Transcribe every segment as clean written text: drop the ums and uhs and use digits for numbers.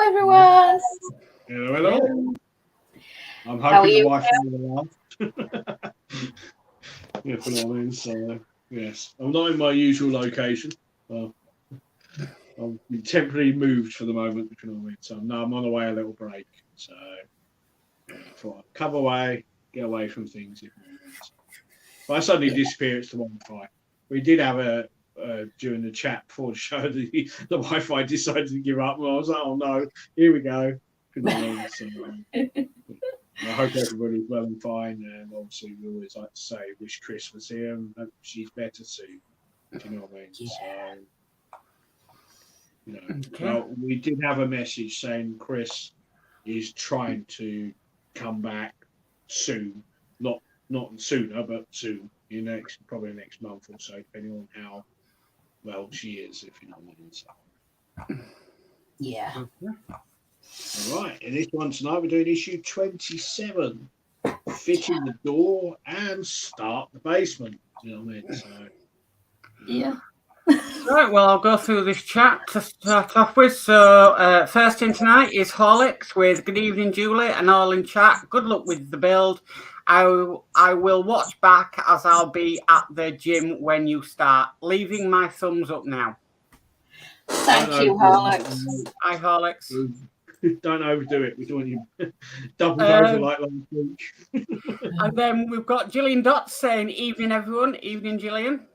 everyone. Hello. I'm hoping the Wi-Fi will last. Yeah, for what I mean. So yes, I'm not in my usual location. I've been temporarily moved for the moment, if you know what I mean. So no, I'm on the way a little break. So I thought I'd come away, get away from things. If I suddenly disappear, it's the Wi-Fi. We did have a during the chat before the show, the Wi-Fi decided to give up, and I was like, oh no, here we go. You know what I mean? So, I hope everybody's well and fine, and obviously we always like to say wish Chris was here and hope she's better soon. Do you know what I mean? Yeah. So, well, we did have a message saying Chris is trying to come back soon, not sooner, but soon, probably next month or so, depending on how well she is, if you know what I mean. So. Yeah. All right, in this one tonight, we're doing issue 27, fitting the door and start the basement. You know what I mean? So, Yeah. Right, well, I'll go through this chat to start off with. So, first in tonight is Horlicks with good evening, Julie, and all in chat. Good luck with the build. I will watch back as I'll be at the gym when you start. Leaving my thumbs up now. Thank you, Horlicks. Hi, Horlicks. Don't overdo it. We don't want you doubled over like last week. And then we've got Gillian Dots saying, evening, everyone. Evening, Gillian.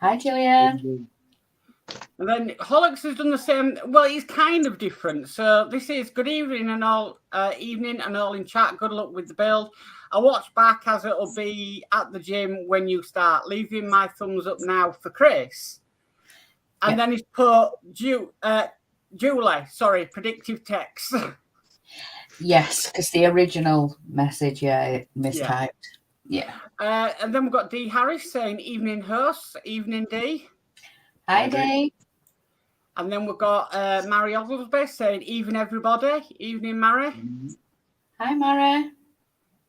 Hi, Gillian. And then Horlicks has done the same. Well, he's kind of different. So this is good evening and all evening and all in chat. Good luck with the build. I'll watch back as it'll be at the gym when you start. Leaving my thumbs up now for Chris. And then he's put Julie, sorry, predictive text. Yes, because the original message, mistyped. Yeah. And then we've got D. Harris saying, evening, hosts. Evening, D. Hi, D. And then we've got Mary Oglesby saying, evening, everybody. Evening, Mary. Hi, Mary.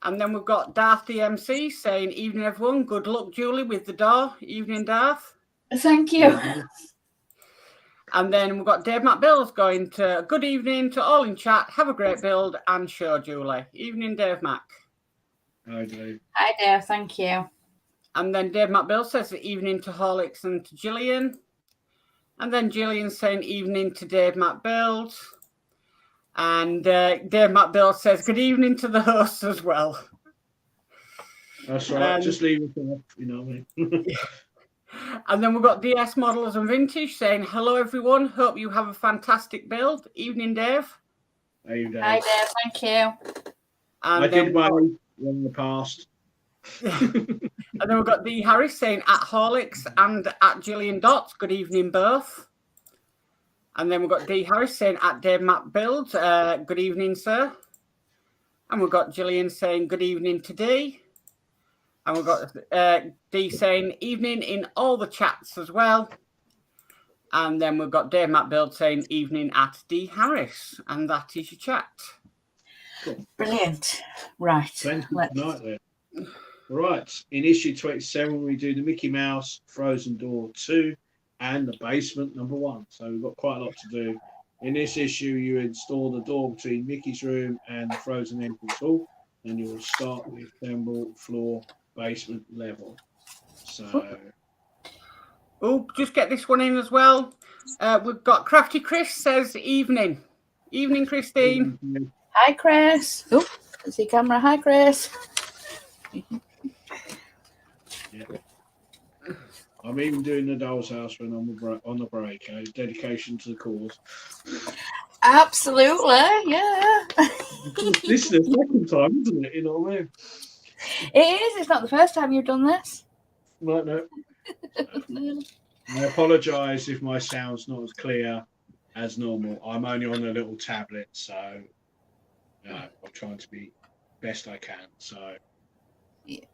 And then we've got Darth DMC saying, evening, everyone. Good luck, Julie, with the door. Evening, Darth. Thank you. And then we've got Dave McBills going to good evening to all in chat. Have a great build and show, Julie. Evening, Dave Mac. Hi, Dave. Hi, Dave. Thank you. And then Dave McBill says evening to Horlicks and to Gillian. And then Gillian saying evening to Dave McBill. And Dave McBill says good evening to the hosts as well. That's right. Just leave it off, you know what I mean? And then we've got DS Models and Vintage saying, hello, everyone. Hope you have a fantastic build. Evening, Dave. Hey, Dave. Hi, Dave. Thank you. And I did one in the past. And then we've got D. Harris saying at Horlicks and at Gillian Dots. Good evening, both. And then we've got D. Harris saying at Dave Matt Builds. Good evening, sir. And we've got Gillian saying good evening to D. And we've got D saying evening in all the chats as well. And then we've got Dave Matt Build saying evening at D. Harris. And that is your chat. Cool. Brilliant. Right. Right. In issue 27, we do the Mickey Mouse Frozen Door 2 and the basement number 1. So we've got quite a lot to do. In this issue, you install the door between Mickey's room and the Frozen Entrance Hall. And you will start with assemble floor basement level. So, just get this one in as well. We've got Crafty Chris says evening. Evening, Christine. Hi, Chris. Oh, see camera. Hi, Chris. Yeah. I'm even doing the doll's house when I'm on the break. Dedication to the cause. Absolutely, yeah. This is the second time, isn't it? You know what I mean? It is. It's not the first time you've done this. Right, no. I apologise if my sound's not as clear as normal. I'm only on a little tablet, so I'm trying to be best I can. So, yeah.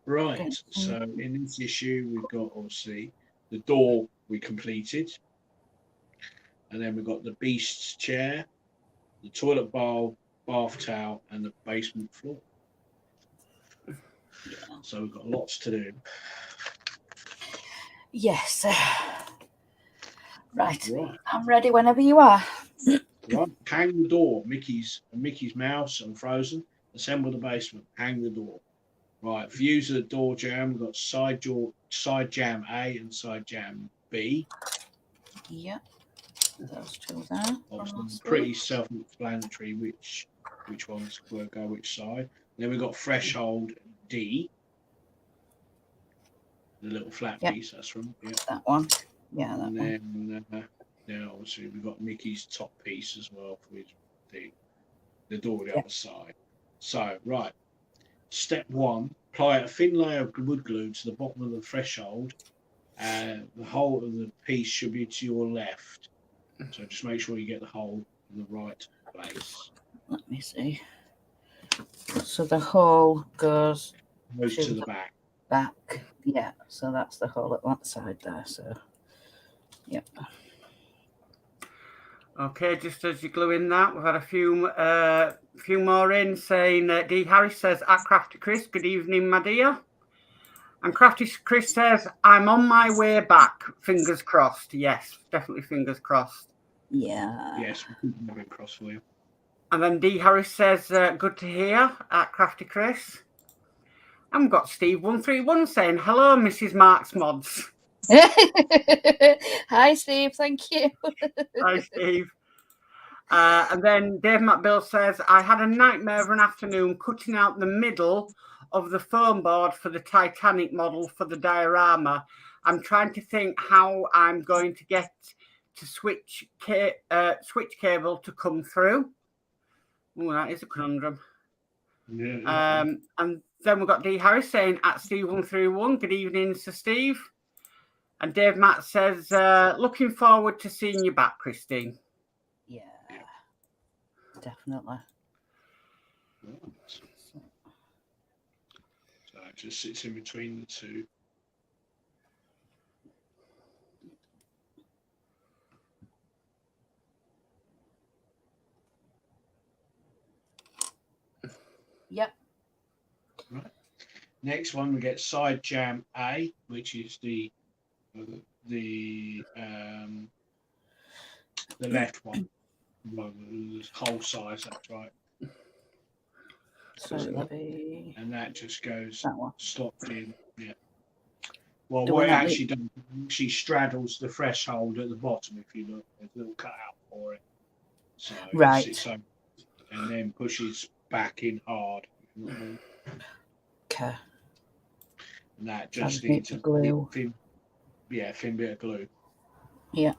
Right. So in this issue, we've got obviously the door we completed, and then we've got the Beast's chair, the toilet bowl, bath towel, and the basement floor. So we've got lots to do. Yes. Right. Right. I'm ready whenever you are. Right. Hang the door. Mickey's Mouse and Frozen. Assemble the basement. Hang the door. Right. Views of the door jam. We've got side jam A and side jam B. Yeah. Those two there. Obviously, pretty self-explanatory which ones will go which side. Then we've got threshold D. The little flat piece. That's from that one. Yeah, that and one. then obviously we've got Mickey's top piece as well for the door the other side. So right. Step 1, apply a thin layer of wood glue to the bottom of the threshold. The hole of the piece should be to your left. So just make sure you get the hole in the right place. Let me see. So the hole goes to the back. Back. Yeah, so that's the hole at that side there. So, yep. Okay, just as you're gluing that, we've had a few more in saying D. Harris says, at Crafty Chris, good evening, my dear. And Crafty Chris says, I'm on my way back. Fingers crossed. Yes, definitely fingers crossed. Yeah. Yes, we're moving cross for you. And then D. Harris says, good to hear at Crafty Chris. And we've got Steve131 saying, hello, Mrs. Marks Mods. Hi, Steve. Thank you. Hi, Steve. And then Dave McBill says, I had a nightmare of an afternoon cutting out the middle of the foam board for the Titanic model for the diorama. I'm trying to think how I'm going to get to switch cable to come through. Oh, that is a conundrum. Yeah. And then we've got D. Harris saying, at Steve131, good evening, Sir Steve. And Dave Matt says, looking forward to seeing you back, Christine. Yeah. Definitely. Right. So it just sits in between the two. Yep. Right. Next one, we get side jam A, which is the left one. Well, the whole size, that's right. So and that just goes that one. slots in. Yeah. Well, The what one it that actually does, she straddles the threshold at the bottom. If you look, there's a little cutout for it. So Right. It sits over and then pushes back in hard. You know what I mean? Okay. And that just Thin needs a glue. thin bit of glue. Yeah.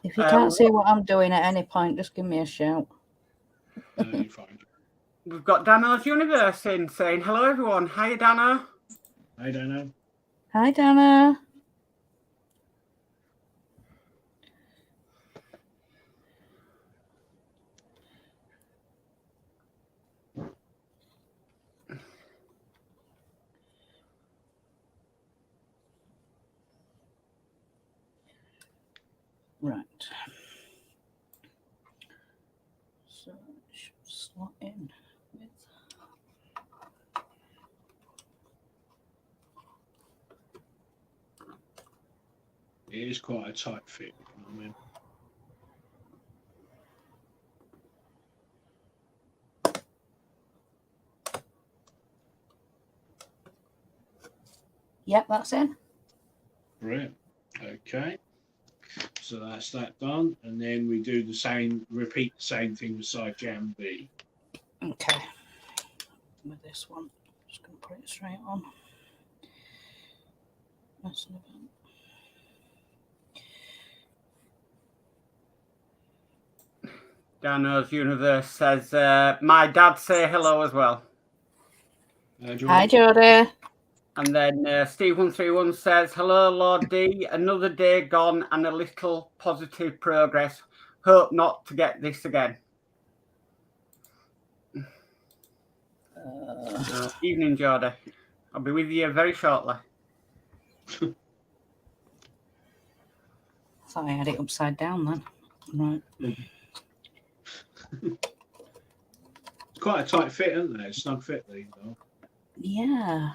If you can't see what I'm doing at any point, just give me a shout. You're fine. We've got Dano's Universe in saying, hello, everyone. Hiya, Dano. I don't know. Hi, Dana. Right. So it should slot in with. It is quite a tight fit. You know what I mean? Yep, that's in. Brilliant. Okay. So that's that done. And then we do the same, repeat the same thing with side jam B. Okay. With this one, just going to put it straight on. That's an event. Dano's Universe says, my dad say hello as well. Hi, Jodie. And then Steve131 says, hello, Lord D. Another day gone and a little positive progress. Hope not to get this again. Evening, Jodie. I'll be with you very shortly. I thought I had it upside down then. Right. quite a tight fit, aren't they? Snug fit, these are. Yeah.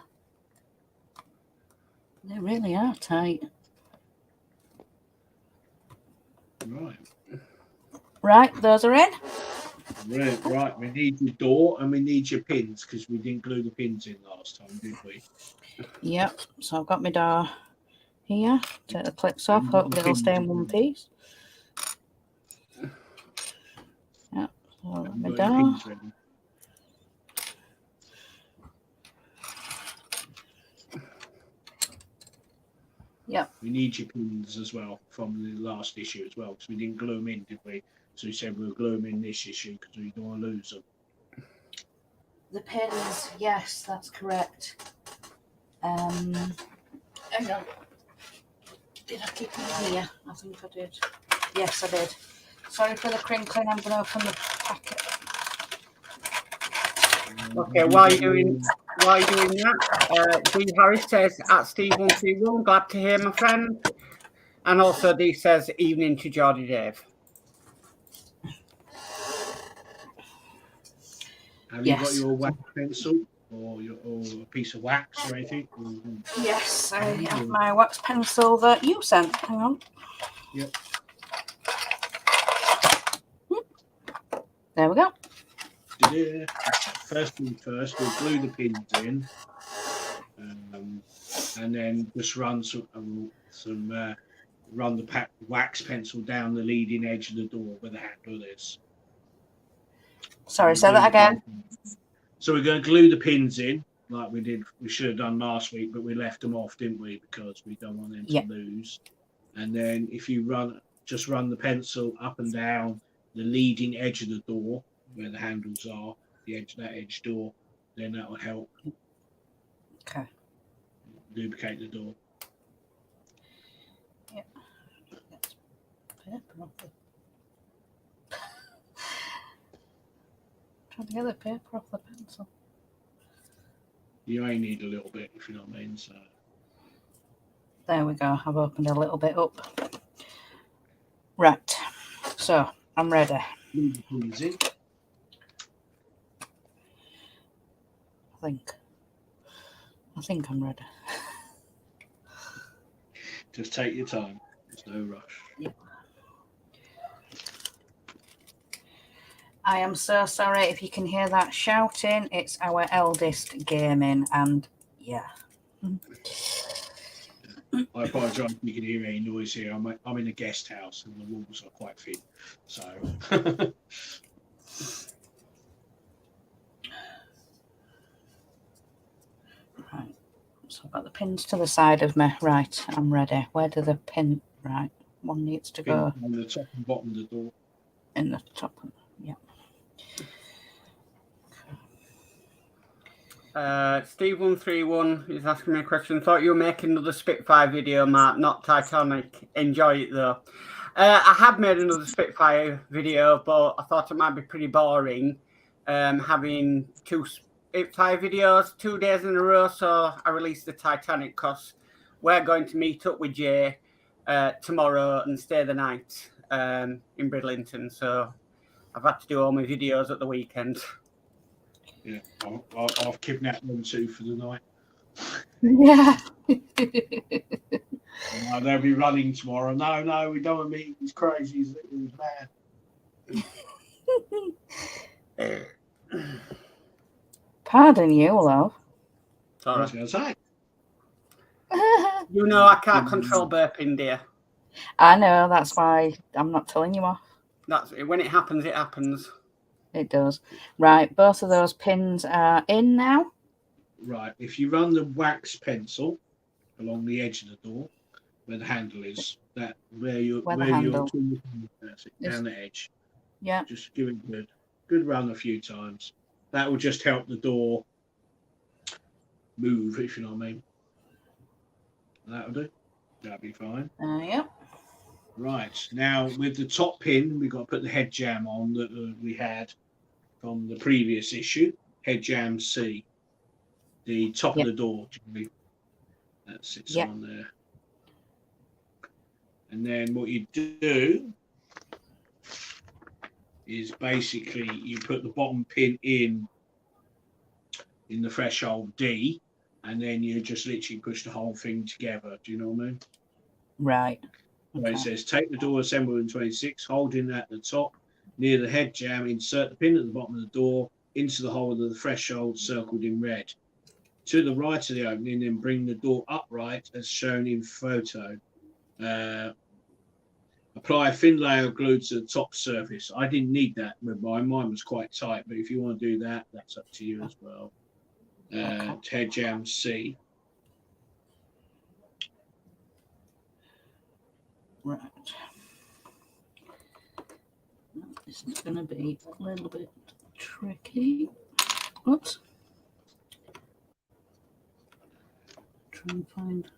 They really are tight. Right. Right, those are in. Right, we need your door and we need your pins because we didn't glue the pins in last time, did we? Yep, so I've got my door here. Take the clips off, hopefully it'll stay in one piece. Yep, so I've got my Got your door. pins ready. Yep. We need your pins as well from the last issue as well because we didn't glue them in, did we? So we said we'll glue them in this issue because we don't want to lose them. The pins, yes, that's correct. Hang on. Did I keep them here? I think I did. Yes, I did. Sorry for the crinkling. I'm going to open the packet. Okay, while you're doing that, D Harris says at Steve131, glad to hear, my friend. And also D says evening to Geordie Dave. Have you got your wax pencil or a piece of wax or anything? Yes, I have my wax pencil that you sent. Hang on. Yep. There we go. First thing first, we'll glue the pins in, and then just run run the wax pencil down the leading edge of the door where the handle is. Sorry, say that again. So we're going to glue the pins in like we did. We should have done last week, but we left them off, didn't we? Because we don't want them to lose. And then if you run the pencil up and down the leading edge of the door where the handles are, that edge door, then that will help. Okay. Lubricate the door. Yeah. Trying to get the paper off the pencil. You may need a little bit, if you know what I mean. So. There we go. I've opened a little bit up. Right. So I'm ready. Easy. I think I'm ready. Just take your time. There's no rush. Yep. I am so sorry if you can hear that shouting. It's our eldest gaming, and yeah. I apologise if you can hear any noise here. I'm in a guest house and the walls are quite thin. So. Right. So I've got the pins to the side of me. Right, I'm ready. Where do the pin? Right, one needs to go. On the top and bottom of the door. In the top. Yeah. Steve131 is asking me a question. Thought you were making another Spitfire video, Mark, not Titanic. Enjoy it though. I have made another Spitfire video, but I thought it might be pretty boring having two Spitfire videos 2 days in a row. So I released the Titanic because we're going to meet up with Jay tomorrow and stay the night in Bridlington. So I've had to do all my videos at the weekend. Yeah, I've kidnapped them too for the night. Yeah. They'll be running tomorrow. No, we don't want to meet these crazies. He's mad. Pardon you, love. Sorry. I was going to say. You know I can't control burping, dear. I know, that's why I'm not telling you off. That's when it happens, it happens. It does. Right, both of those pins are in now. Right, if you run the wax pencil along the edge of the door, where the handle is, that where you're down the edge. Yeah. Just give it a good run a few times. That will just help the door move, if you know what I mean. That'll do. That'll be fine. Yep. Right, now with the top pin, we've got to put the head jam on that we had from the previous issue. Head jam C. The top of the door. That sits on there. And then what you do is basically you put the bottom pin in the threshold D, and then you just literally push the whole thing together. Do you know what I mean? Right. So it says take the door assembled in 26, holding at the top near the head jam, insert the pin at the bottom of the door into the hole of the threshold circled in red. To the right of the opening, then bring the door upright as shown in photo. Apply a thin layer of glue to the top surface. I didn't need that with mine. Mine was quite tight, but if you want to do that, that's up to you as well. Head jam C. Right. This is going to be a little bit tricky. Oops. Try and find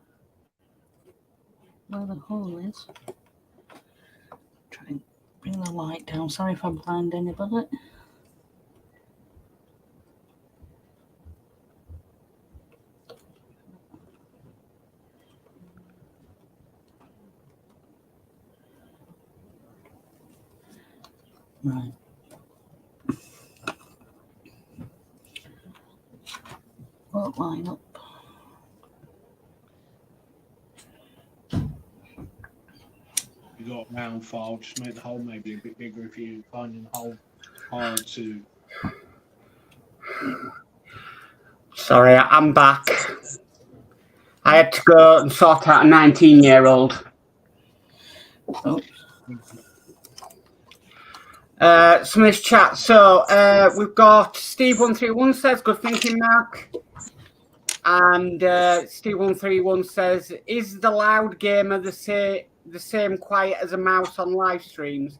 where the hole is. Try and bring the light down. Sorry if I blind anybody. Right. Won't line up. You got a round file, just make the hole maybe a bit bigger if you're finding the hole hard to. Sorry, I'm back. I had to go and sort out a 19-year-old. Oh. Some of this chat. So we've got Steve131 says, good thinking, Mark. And Steve131 says, is the loud gamer the same quiet as a mouse on live streams?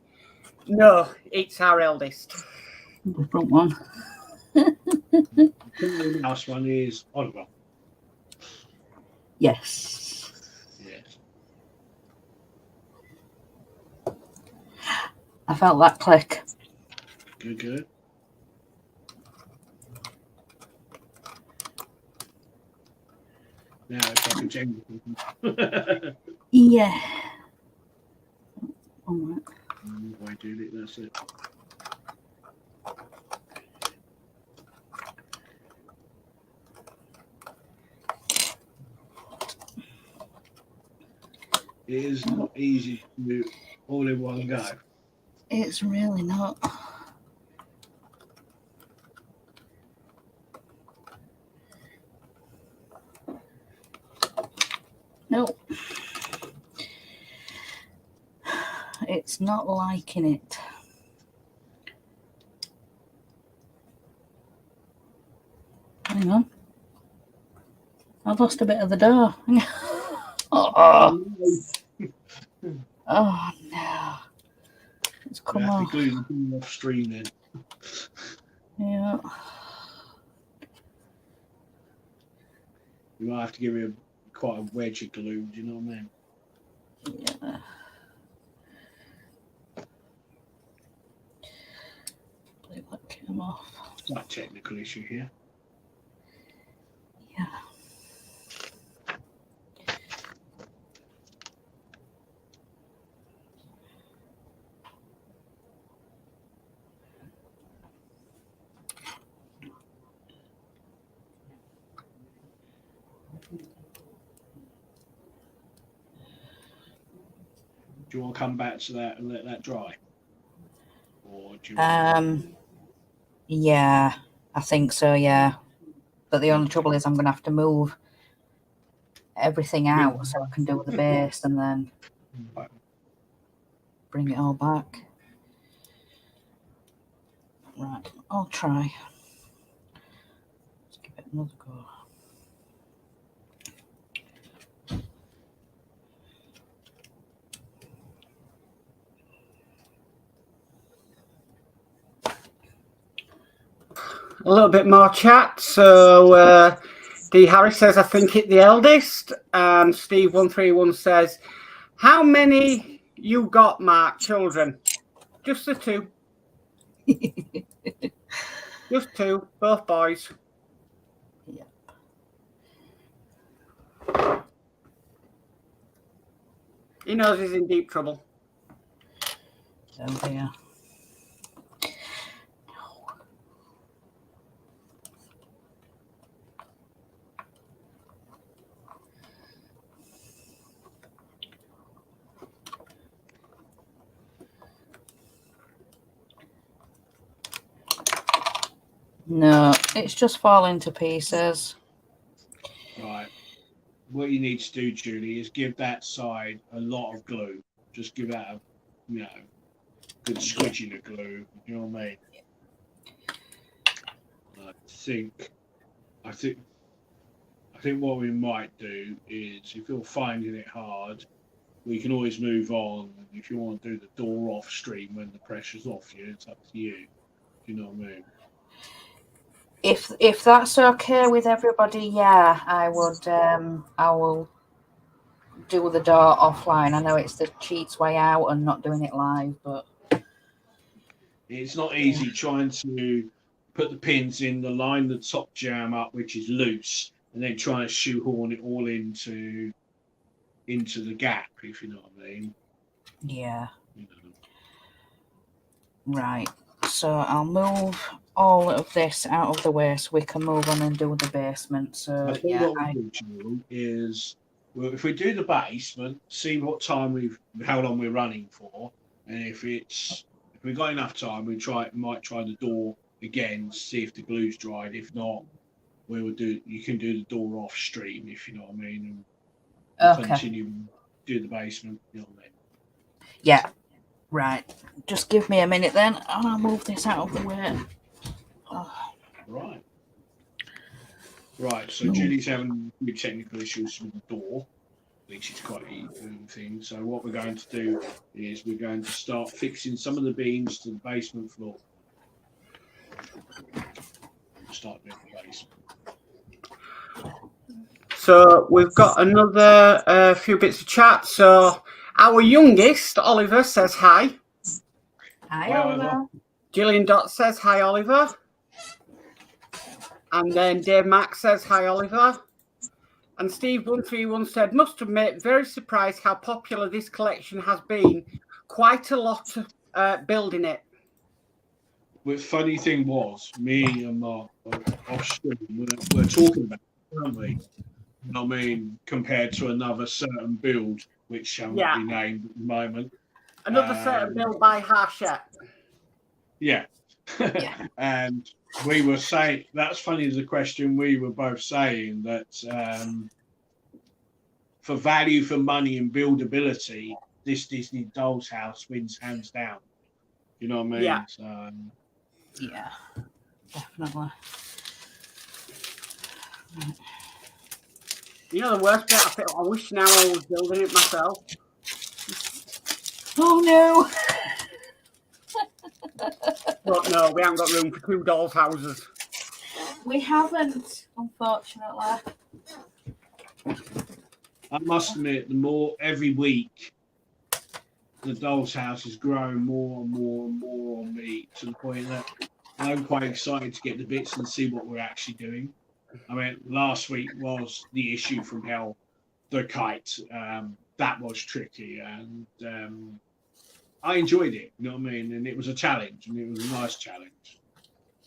No, it's our eldest. The front one. The last one is Oliver. Yes. Yes. I felt that click. Good, good. Now it's like a Jenga. Yeah. All right. Why do it? That's it. It is not easy to do all in one go. It's really not. No. It's not liking it. Hang on. I've lost a bit of the door. Oh no. It's come You have off. to glue the thing off stream then. Yeah. You might have to give it quite a wedge of glue, do you know what I mean? Yeah. I believe that came off. It's not a technical issue here. Yeah. Do you want to come back to that and let that dry? Or do you want Yeah, I think so, yeah. But the only trouble is I'm going to have to move everything out so I can do the base and then bring it all back. Right, I'll try. Let's give it another go. A little bit more chat. So D. Harris says, I think it the eldest. And Steve131 says, how many you got, Mark, children? Just the two. Just two, both boys. Yeah. He knows he's in deep trouble. Oh dear. No, it's just falling to pieces. Right. What you need to do, Julie, is give that side a lot of glue. Just give that a, good squidging of glue. You know what I mean? I think what we might do is, if you're finding it hard, we can always move on. If you want to do the door off stream when the pressure's off you, it's up to you. You know what I mean? If that's okay with everybody, yeah, I would. I will do the door offline. I know it's the cheat's way out and not doing it live, but it's not easy trying to put the pins in the line the top jam up, which is loose, and then trying to shoehorn it all into the gap, if you know what I mean. Yeah. Right. So I'll move all of this out of the way so we can move on and do the basement. So I think yeah, what we do is, well, if we do the basement, see what time how long we're running for, and if we've got enough time, might try the door again, see if the glue's dried. If not, you can do the door off stream, if you know what I mean, and continue do the basement. You know what I mean? Yeah. Right. Just give me a minute then, and I'll move this out of the way. Oh. Right. So Julie's having technical issues with the door, which is quite a thing. So what we're going to do is we're going to start fixing some of the beams to the basement floor. Start doing the basement. So we've got another few bits of chat. So our youngest, Oliver, says hi. Hi, Oliver. Gillian Dot says hi, Oliver. And then Dave Max says hi, Oliver. And Steve131 said, must admit, very surprised how popular this collection has been. Quite a lot building it. The funny thing was, me and Mark off stream we're talking about it, weren't we? I mean, compared to another certain build, which shall not be named at the moment. Another certain build by Hachette. Yeah. And we were saying, that's funny as a question, we were both saying that for value for money and buildability, this Disney Dolls house wins hands down. You know what I mean? Yeah. So, yeah, definitely. You know the worst bit? I wish now I was building it myself. Oh no! But no, we haven't got room for 2 dolls' houses. We haven't, unfortunately. I must admit, the more every week, the Doll's house is growing more and more and more on me, to the point that I'm quite excited to get the bits and see what we're actually doing. I mean, last week was the issue from hell, the kite. That was tricky, and I enjoyed it. You know what I mean? And it was a challenge, and it was a nice challenge.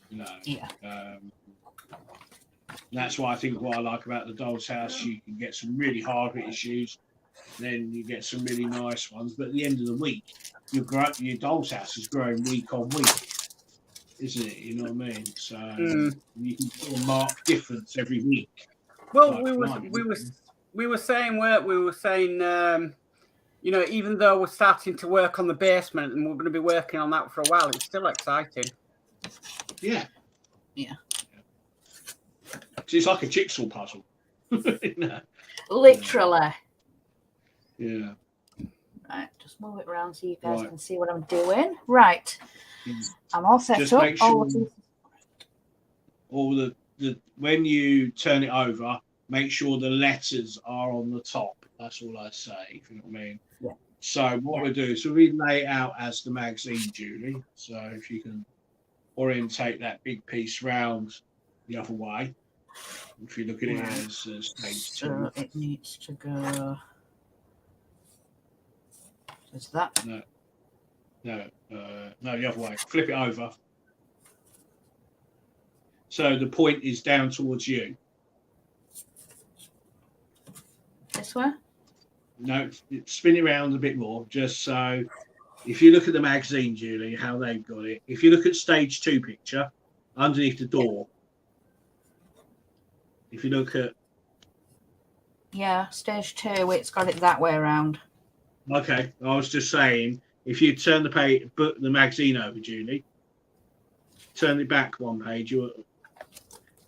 You know. Yeah. That's why I think what I like about the Doll's house, you can get some really hard issues, then you get some really nice ones. But at the end of the week, your Doll's house is growing week on week, isn't it? You know what I mean? So you can sort of mark difference every week. Well, we were saying, you know, even though we're starting to work on the basement and we're going to be working on that for a while, it's still exciting. Yeah. Yeah. It's like a jigsaw puzzle. Literally. Yeah. Right, just move it around so you guys can see what I'm doing. Right. I'm all set just up. Make sure all the when you turn it over, make sure the letters are on the top. That's all I say, if you know what I mean. Yeah. So what we'll do is we lay it out as the magazine, Julie. So if you can orientate that big piece round the other way. If you look at it as stage 2. So it needs to go. Is that? No, the other way. Flip it over. So the point is down towards you. This way? No, spin it around a bit more, just so if you look at the magazine, Julie, how they've got it. If you look at stage 2 picture, underneath the door. If you look at, Yeah, stage 2, it's got it that way around. okay, I was just saying, if you turn the magazine over, Julie, turn it back one page, you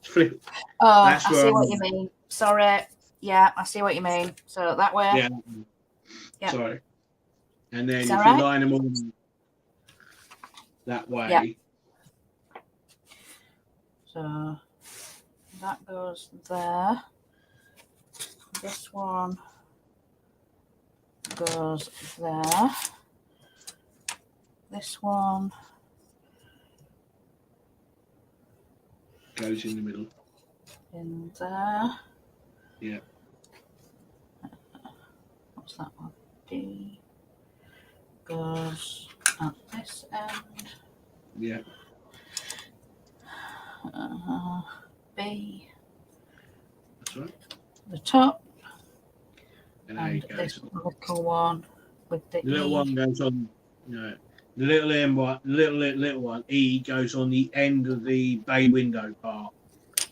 flip. Oh, That's I where see what you mean. Sorry. Yeah, I see what you mean. So that way. Yeah. Yeah. Sorry. And then Is if that you right? line them all that way, Yeah. So that goes there. This one goes there. This one goes in the middle. in there. Yeah. What's that one? D goes at this end. Yeah. B. That's right. The top. And And A this goes. little one with the The little E. one goes on. No. The little M one, little one, E goes on the end of the bay window part,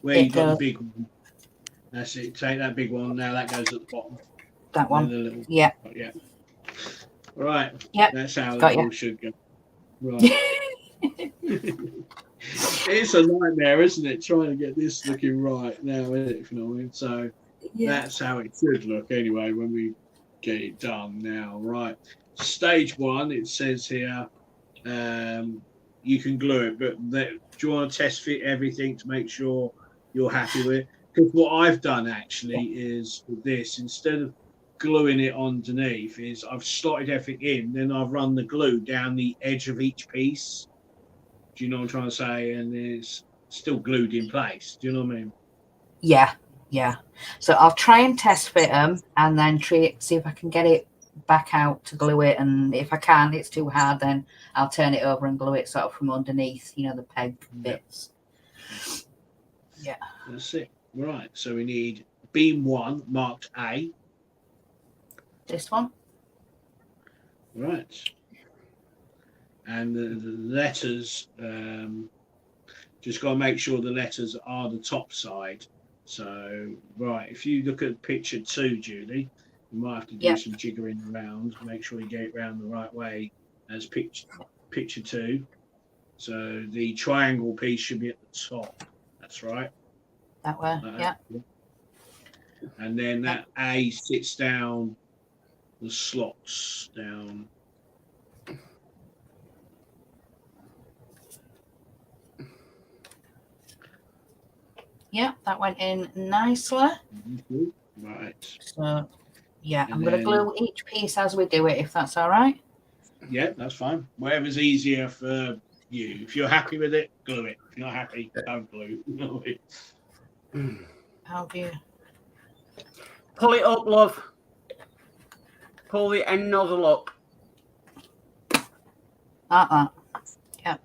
where It you got does. the big one. That's it. Take that big one. Now that goes at the bottom. That one. The little, Yeah. yeah. Right. Yep. That's how Got that you. all should go. Right. It's a nightmare, isn't it? Trying to get this looking right now, isn't it? If you know what I mean. So that's how it should look anyway when we get it done now. Right. Stage 1, it says here, you can glue it, but do you want to test fit everything to make sure you're happy with it? Because what I've done actually is with this, instead of gluing it underneath, is I've slotted everything in, then I've run the glue down the edge of each piece. Do you know what I'm trying to say? And it's still glued in place. Do you know what I mean? Yeah. Yeah. So I'll try and test fit them and then see if I can get it back out to glue it. And if I can't, it's too hard, then I'll turn it over and glue it sort of from underneath, you know, the peg bits. Yeah. That's it. Right. So we need beam 1 marked A. This one? Right. And the letters, just got to make sure the letters are the top side. So, right, if you look at picture 2, Julie, you might have to do some jiggering around, make sure you get it around the right way as picture 2. So the triangle piece should be at the top. That's right. That way, yeah. And then that A sits down the slots down. Yeah, that went in nicely. Right. So, yeah, I'm going to glue each piece as we do it, if that's all right. Yeah, that's fine. Whatever's easier for you. If you're happy with it, glue it. If you're not happy, don't glue. How do you? Pull it up, love. Pull the end nozzle up. Yeah.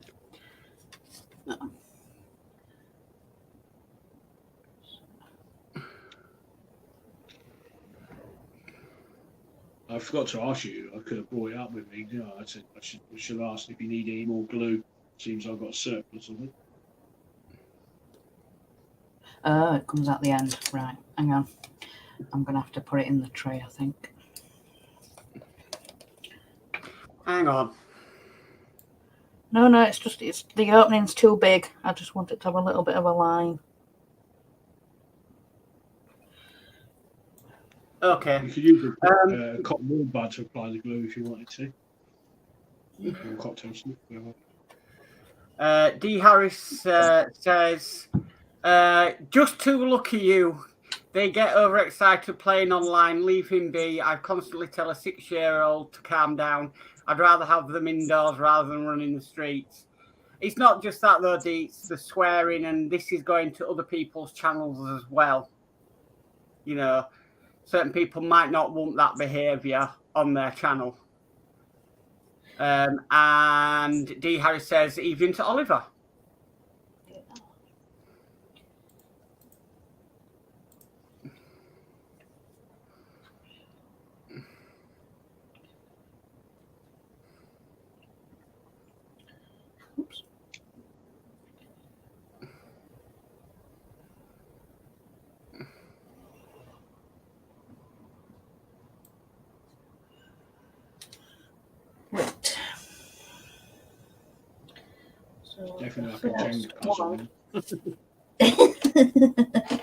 I forgot to ask you. I could have brought it up with me. You know, I said I should ask if you need any more glue. Seems I've got a surplus of it. Oh, it comes at the end. Right, hang on. I'm going to have to put it in the tray, I think. Hang on. No, it's the opening's too big. I just want it to have a little bit of a line. Okay. You could use a cotton wool bud to apply the glue if you wanted to. Or cocktail slip. D. Harris says, just too lucky you. They get overexcited playing online. Leave him be. I constantly tell a 6-year-old to calm down. I'd rather have them indoors rather than running the streets. It's not just that, though, D. It's the swearing, and this is going to other people's channels as well. You know, certain people might not want that behaviour on their channel. And D. Harris says, even to Oliver. Oops. So Definitely like the a Jenga first puzzle. one.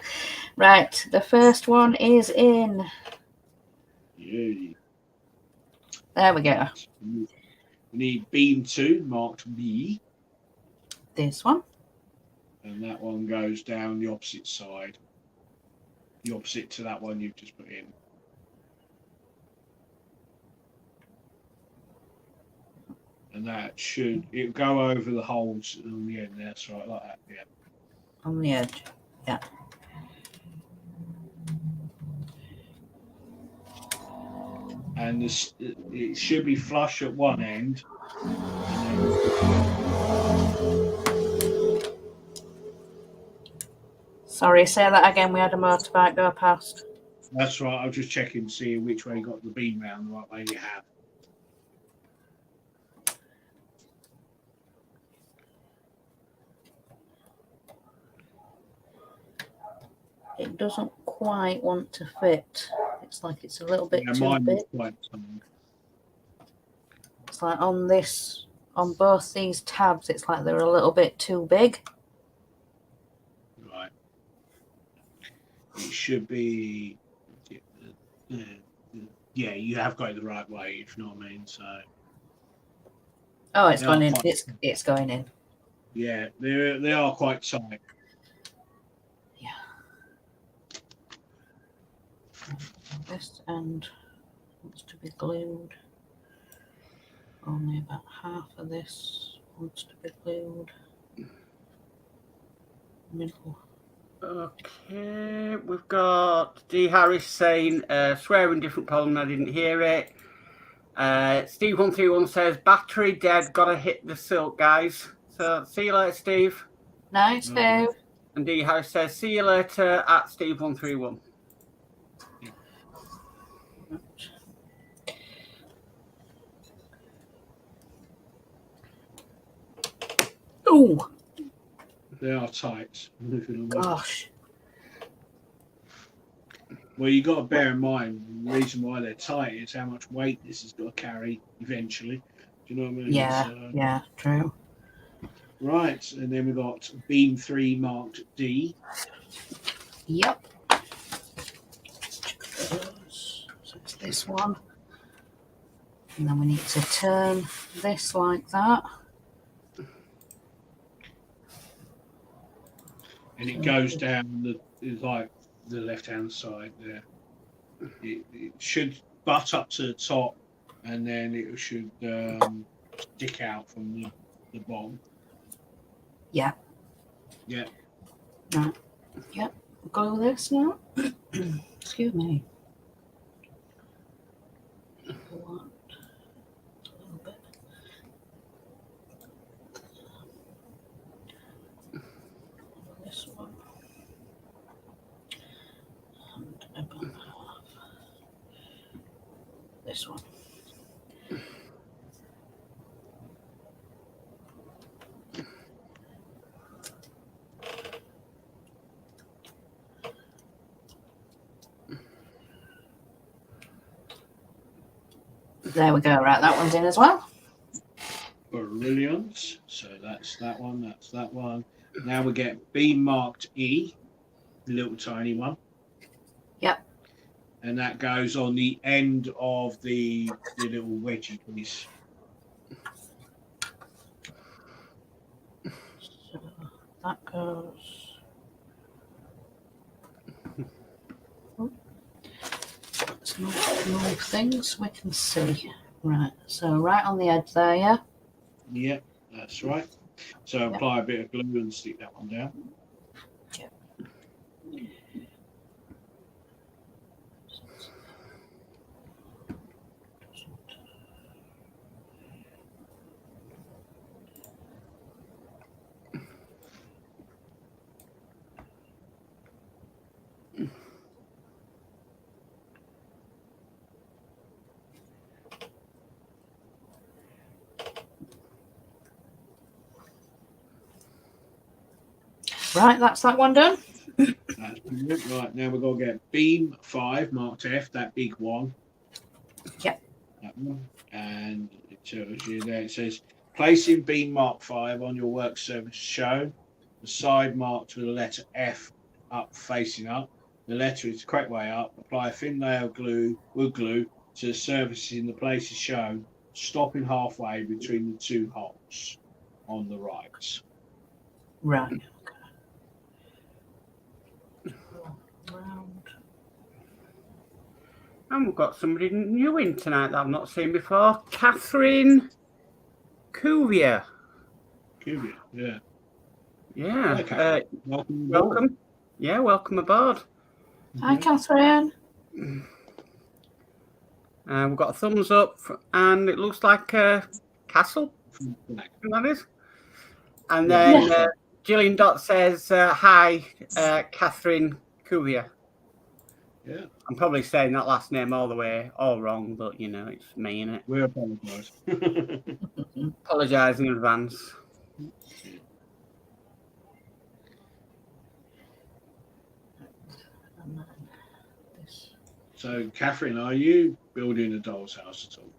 Right, the first one is in. Yay. There we go. Right. We need beam 2 marked B, This one. and that one goes down the opposite side, the opposite to that one you've just put in. And that it'll go over the holes on the end there, that's right, like that, yeah. On the edge. Yeah. And this, it should be flush at one end. Sorry, say that again. We had a motorbike go past. That's right, I was just checking to see which way you got the beam round the right way you have. It doesn't quite want to fit. It's like it's a little bit too Mine big. was quite tiny. It's like on both these tabs, it's like they're a little bit too big. Right. It should be. Yeah, you have got it the right way, if you know what I mean. So. Oh, it's They gone are in. quite- It's going in. Yeah, they are quite tight. Yeah. This end wants to be glued. Only about half of this wants to be glued. Middle. Okay, we've got D. Harris saying, swearing different problem, I didn't hear it. Steve131 says, battery dead, gotta hit the silk, guys. So, see you later, Steve. Nice, Steve. And D. Harris says, see you later at Steve131. Oh, They are tight. gosh. Well, you got to bear in mind the reason why they're tight is how much weight this has got to carry eventually. Do you know what I mean? Yeah, So, yeah, true. right, and then we've got beam 3 marked D. Yep. So it's this one. And then we need to turn this like that. And it goes down the left-hand side there. It should butt up to the top, and then it should stick out from the bottom. Yeah. Yeah. Right. Yep. Glue this now. Excuse me. What? A little bit. This one. And about half. This one. There we go. Right, that one's in as well. Brilliant. So that's that one. That's that one. Now we get beam marked E, the little tiny one. Yep. And that goes on the end of the little wedgie piece. So that goes. Let's move things we can see. Right, so right on the edge there, yeah? Yep, that's right. So apply a bit of glue and stick that one down. Yep. Right, that's that one done. That's brilliant. Right, now we're going to get beam 5 marked F, that big one. Yep. That one. And it tells you there, it says Placing beam mark 5 on your work surface shown. The side marked with the letter F up facing up. The letter is the correct way up. Apply a thin layer of wood glue to the surfaces in the places shown, stopping halfway between the two holes on the right. Right. Round. And we've got somebody new in tonight that I've not seen before. Catherine Cuvier. Cuvier, yeah. Yeah. Okay. Welcome. Welcome. Yeah, welcome aboard. Hi, Catherine. We've got a thumbs up, and it looks like a castle. That is. And then Gillian Dot says, hi, Catherine Cuvier. Yeah. I'm probably saying that last name all wrong, but you know, it's me, innit? We apologise. Apologise in advance. And then this. So, Catherine, are you building a doll's house at all?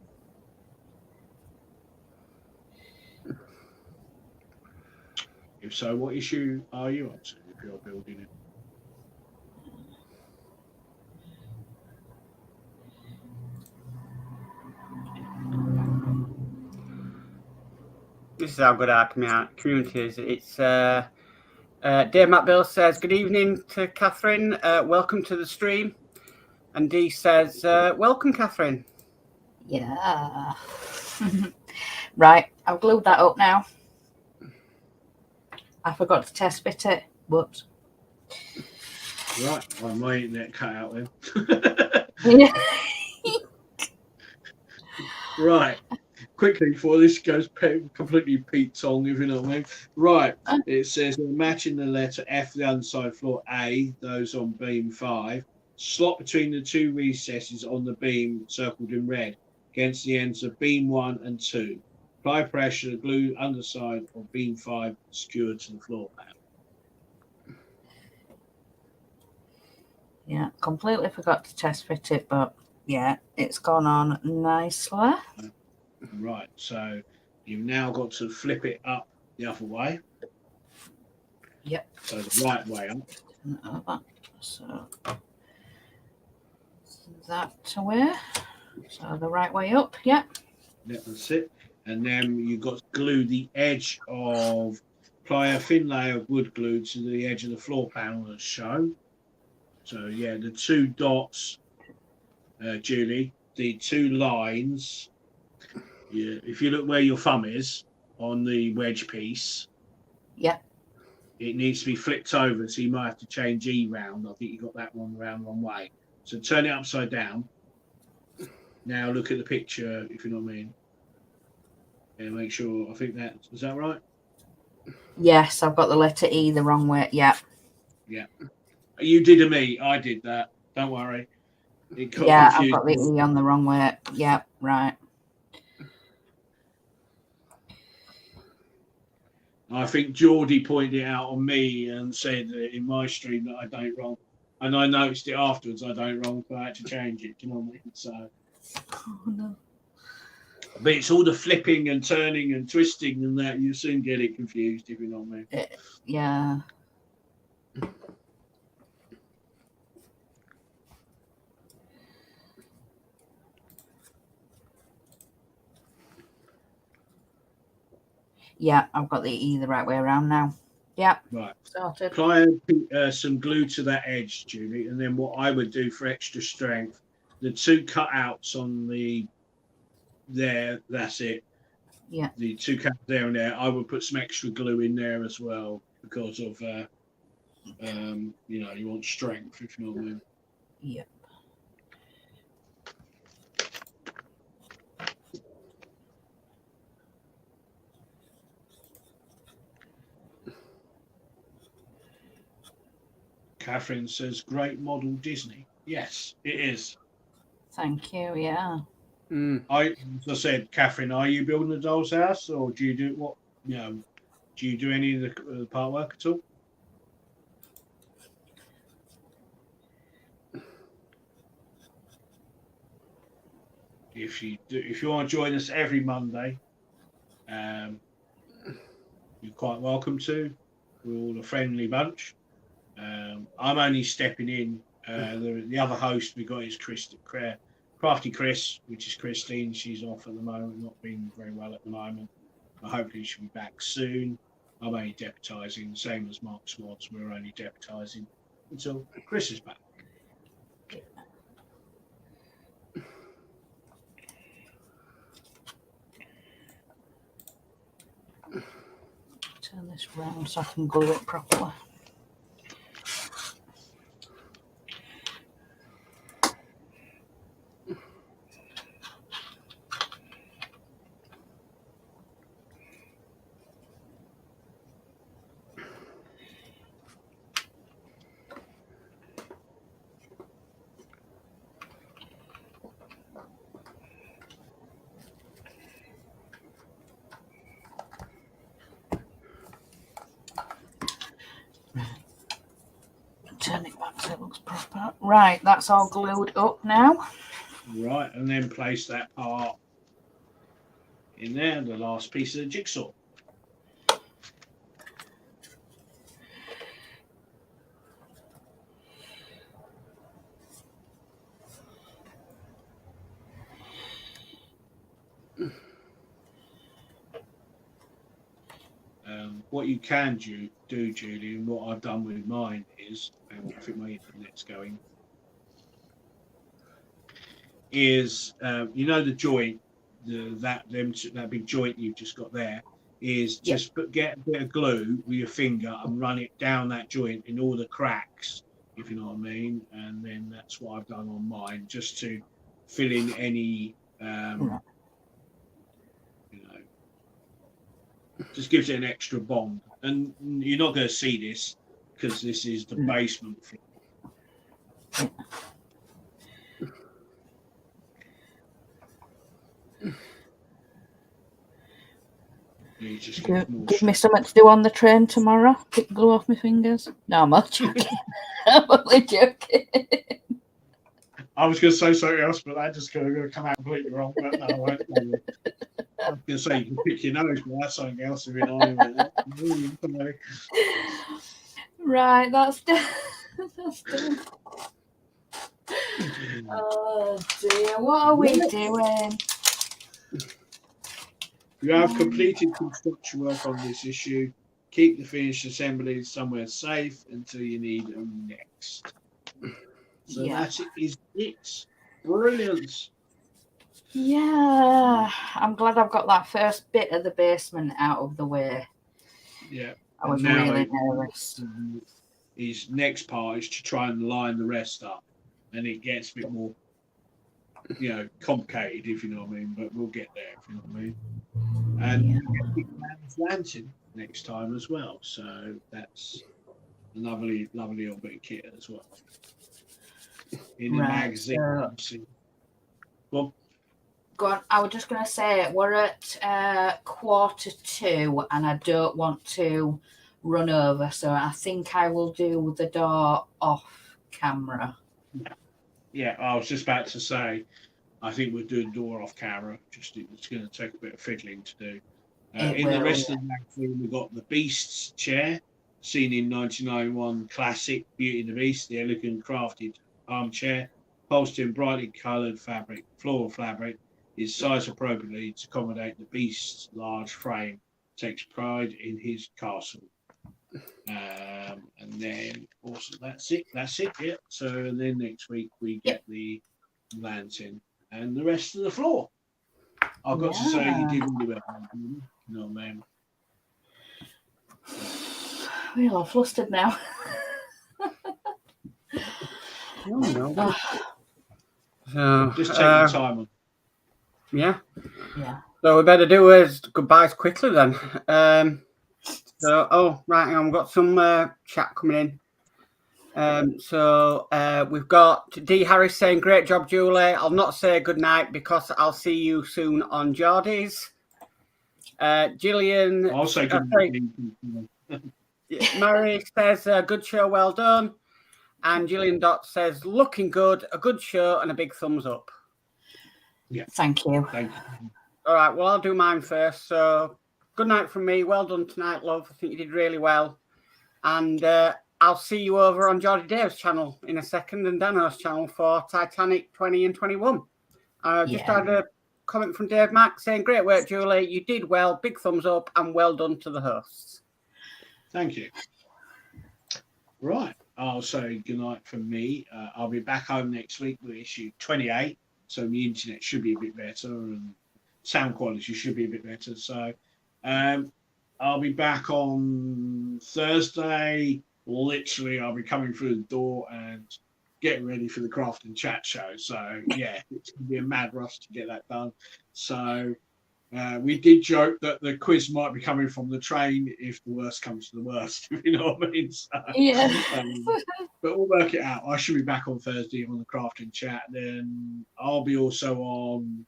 If so, what issue are you up to if you're building it? This is how good our community is. It's Dave Matt Bill says, good evening to Catherine. Welcome to the stream. And Dee says, welcome, Catherine. Yeah. Right, I've glued that up now. I forgot to test fit it. Whoops. Right, well, my internet cut out then. Right, quickly before this goes completely Pete Tong, if you know what I mean. Right, it says matching the letter F the underside floor A, those on beam 5, slot between the two recesses on the beam circled in red against the ends of beam 1 and 2. Apply pressure, the glue underside of beam 5 secured to the floor panel. Yeah, completely forgot to test fit it, but yeah, it's gone on nicely. Right, so you've now got to flip it up the other way. Yep. So the right way up. So that way. So the right way up, yep. Yeah, that's it. And then you've got to glue the edge of, apply a thin layer of wood glue to the edge of the floor panel as shown. So yeah, the two dots, Julie, the two lines. Yeah, if you look where your thumb is on the wedge piece, yeah, it needs to be flipped over, so you might have to change E round. I think you got that one round the wrong way. So turn it upside down. Now look at the picture, if you know what I mean. Yeah, make sure. I think that is that right? Yes, I've got the letter E the wrong way. Yeah. Yeah. You did a me. I did that. Don't worry. It got yeah, confused. I've got the E on the wrong way. Yeah, right. I think Geordie pointed it out on me and said in my stream that I done it wrong. And I noticed it afterwards I done it wrong, so I had to change it. Do you know what I mean? So, Oh, no. but it's all the flipping and turning and twisting and that. You soon get it confused, if you know what I mean. Yeah. Yeah, I've got the E the right way around now. Yeah. Right. Sorted. Apply some glue to that edge, Julie, and then what I would do for extra strength, the two cutouts on the there, that's it. Yeah. The two cutouts there and there, I would put some extra glue in there as well because of, you know, you want strength, if you know what I mean. Yep. Catherine says, great model Disney. Yes, it is. Thank you. Yeah. As I said, Catherine, are you building a doll's house or do you do what, you know, do you do any of the part work at all? If you want to join us every Monday, quite welcome to. We're all a friendly bunch. I'm only stepping in. The other host we got is Crafty Chris, which is Christine. She's off at the moment, not being very well at the moment. But hopefully she'll be back soon. I'm only deputising, same as Mark's was. We're only deputising until Chris is back. Turn this round so I can glue it properly. Turn it back so it looks proper. Right, that's all glued up now. Right, and then place that part in there, the last piece of the jigsaw. What you can do, Julie, and what I've done with mine is, and I think my internet's going, is you know the joint, that big joint you've just got there, is just get a bit of glue with your finger and run it down that joint in all the cracks, if you know what I mean. And then that's what I've done on mine, just to fill in any just gives it an extra bond. And you're not going to see this because this is the basement floor. You just give me something to do on the train tomorrow. Pick glue off my fingers. No, I'm not joking. I'm only joking. I was going to say something else, but that just going to come out completely wrong. But no, I won't. I was going to say you can pick your nose, but that's something else. If you know what I mean. Right, that's done. That's done. Oh dear, what are we doing? You have completed construction work on this issue. Keep the finished assembly somewhere safe until you need them next. So that is it. Brilliant. Yeah, I'm glad I've got that first bit of the basement out of the way. Yeah. I was really nervous. His next part is to try and line the rest up. And it gets a bit more, complicated, if you know what I mean. But we'll get there, if you know what I mean. And we'll get Big Man's Lantern next time as well. So that's a lovely little bit of kit as well. In the magazine. Well, go on. I was just going to say, we're at 1:45 and I don't want to run over. So I think I will do the door off camera. Yeah, I was just about to say, I think we'll do the door off camera. Just it's going to take a bit of fiddling to do. The rest of the magazine, we've got the Beast's chair, seen in 1991 classic Beauty and the Beast, the elegant crafted armchair, upholstered in brightly coloured fabric, floral fabric, is sized appropriately to accommodate the Beast's large frame. Takes pride in his castle. And then also that's it. Yeah. So then next week we get the lantern and the rest of the floor. I've got to say you did really well. No, man. We're all flustered now. No. So just take your time on. Yeah. So we better do his goodbyes quickly then. Right, I've got some chat coming in. We've got D. Harris saying, great job, Julie. I'll not say good night because I'll see you soon on Geordie's. Gillian. I'll say good night. Mary says, good show, well done. And Gillian Dot says, looking good, a good show and a big thumbs up. Yeah. Thank you. Thank you. All right, well, I'll do mine first. So good night from me. Well done tonight, love. I think you did really well. And I'll see you over on Geordie Dave's channel in a second and Dano's channel for Titanic 20 and 21. Just had a comment from Dave Mack saying, great work, Julie. You did well. Big thumbs up and well done to the hosts. Thank you. Right. I'll say goodnight from me. I'll be back home next week with issue 28. So the internet should be a bit better and sound quality should be a bit better. So I'll be back on Thursday. Literally, I'll be coming through the door and getting ready for the Craft and Chat show. So yeah, it's going to be a mad rush to get that done. So we did joke that the quiz might be coming from the train if the worst comes to the worst, if you know what I mean. So, Yeah. But we'll work it out. I should be back on Thursday on the Craft and Chat. Then I'll be also on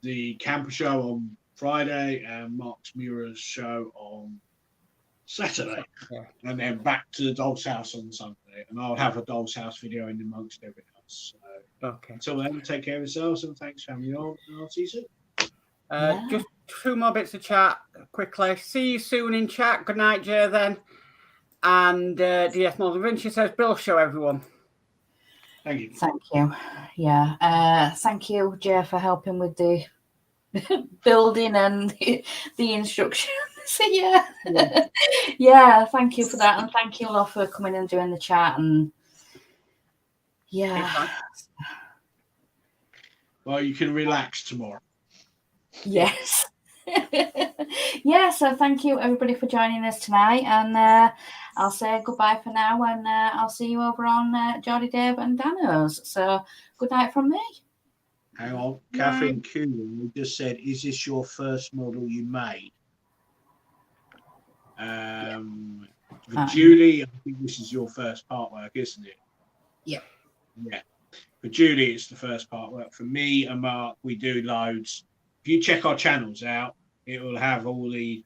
the Camper show on Friday and Mark's Mura's show on Saturday. Yeah. And then back to the Doll's House on Sunday. And I'll have a Doll's House video in amongst everything else. So Okay. until then, take care of yourselves and thanks for having me on. And I'll see you soon. Just 2 more bits of chat quickly. See you soon in chat. Good night, Jay, then. And DS Modern Vinci says, Bill show, everyone. Thank you. Thank you. Yeah. Thank you, Jay, for helping with the building and the instructions. Yeah. Yeah, thank you for that. And thank you, love, for coming and doing the chat. And yeah. Well, you can relax tomorrow. Yes. Yeah, so thank you everybody for joining us tonight, and I'll say goodbye for now, and I'll see you over on Geordie Dave and Dano's. So good night from me. Hang on, Catherine Coogan just said, is this your first model you made? For Julie, I think this is your first part work, isn't it? Yeah. Yeah. For Julie, it's the first part work. For me and Mark, we do loads. If you check our channels out, it will have all the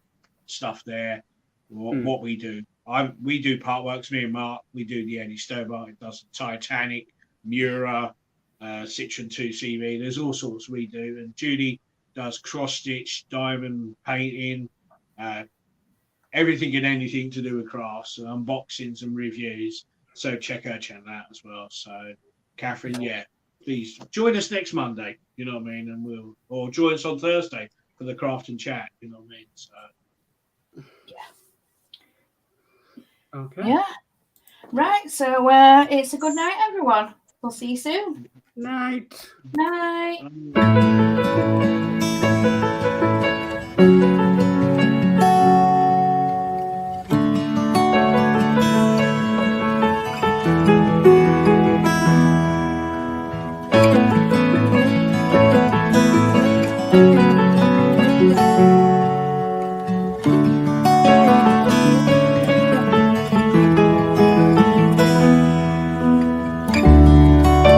stuff there, what we do. We do part works, me and Mark. We do the Eddie Stobart. It does the Titanic, Mura, Citroen 2 CV. There's all sorts we do. And Julie does cross-stitch, diamond painting, everything and anything to do with crafts, unboxings and reviews. So check her channel out as well. So, Catherine, yeah, please join us next Monday. You know what I mean? And or join us on Thursday for the Craft and Chat. You know what I mean? So, yeah. Okay. Yeah. Right. So it's a good night, everyone. We'll see you soon. Night. Night.